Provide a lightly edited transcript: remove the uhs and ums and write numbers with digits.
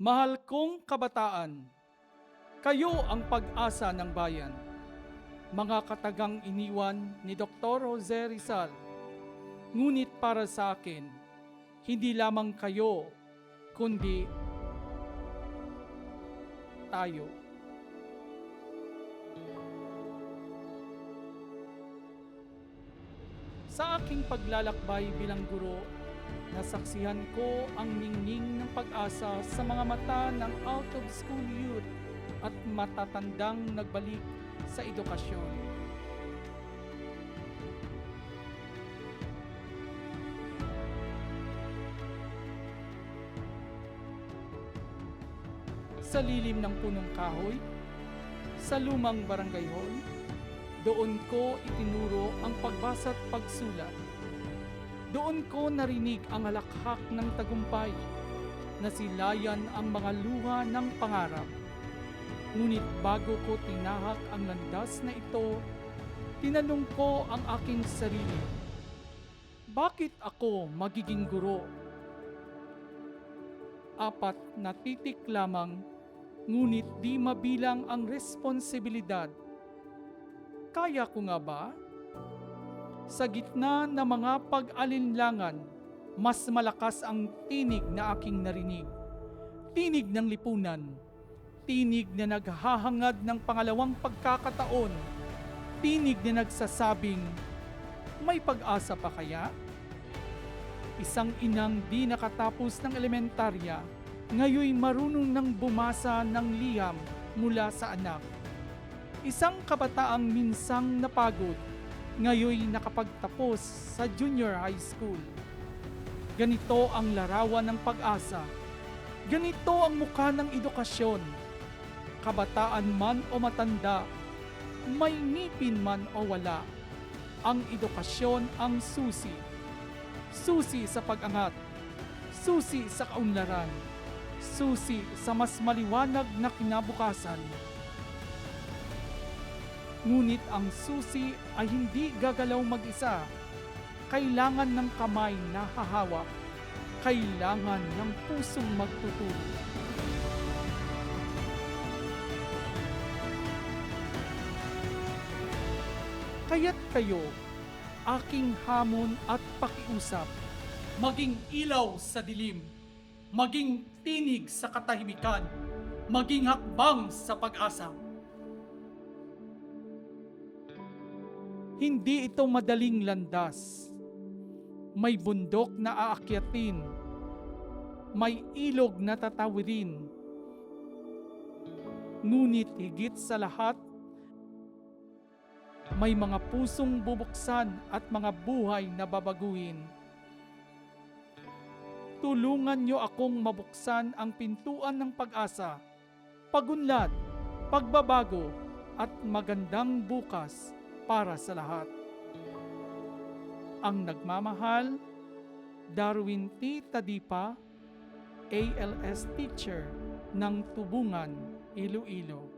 Mahal kong kabataan, kayo ang pag-asa ng bayan. Mga katagang iniwan ni Dr. Jose Rizal. Ngunit para sa akin, hindi lamang kayo, kundi tayo. Sa aking paglalakbay bilang guro, nasaksihan ko ang ningning ng pag-asa sa mga mata ng out-of-school youth at matatandang nagbalik sa edukasyon. Sa lilim ng punong kahoy, sa lumang barangay hall, doon ko itinuro ang pagbasa at pagsulat. Doon ko narinig ang halakhak ng tagumpay, nasilayan ang mga luha ng pangarap. Ngunit bago ko tinahak ang landas na ito, tinanong ko ang aking sarili, bakit ako magiging guro? 4 na titik lamang, ngunit di mabilang ang responsibilidad. Kaya ko nga ba? Sa gitna ng mga pag-alinlangan, mas malakas ang tinig na aking narinig. Tinig ng lipunan. Tinig na naghahangad ng pangalawang pagkakataon. Tinig na nagsasabing, may pag-asa pa kaya? Isang inang di nakatapos ng elementarya, ngayoy marunong nang bumasa ng liham mula sa anak. Isang kabataang minsang napagod, ngayoy nakapagtapos sa junior high school. Ganito ang larawan ng pag-asa. Ganito ang mukha ng edukasyon. Kabataan man o matanda, may ngipin man o wala, ang edukasyon ang susi. Susi sa pag-angat, susi sa kaunlaran, susi sa mas maliwanag na kinabukasan. Ngunit ang susi ay hindi gagalaw mag-isa. Kailangan ng kamay na hahawak. Kailangan ng pusong magtuturo. Kaya't kayo, aking hamon at pakiusap, maging ilaw sa dilim, maging tinig sa katahimikan, maging hakbang sa pag-asa. Hindi ito madaling landas. May bundok na aakyatin. May ilog na tatawirin. Ngunit higit sa lahat, may mga pusong bubuksan at mga buhay na babaguhin. Tulungan niyo akong mabuksan ang pintuan ng pag-asa, pagunlad, pagbabago at magandang bukas para sa lahat. Ang nagmamahal, Darwin T. Tadipa, ALS teacher ng Tubungan, Iloilo.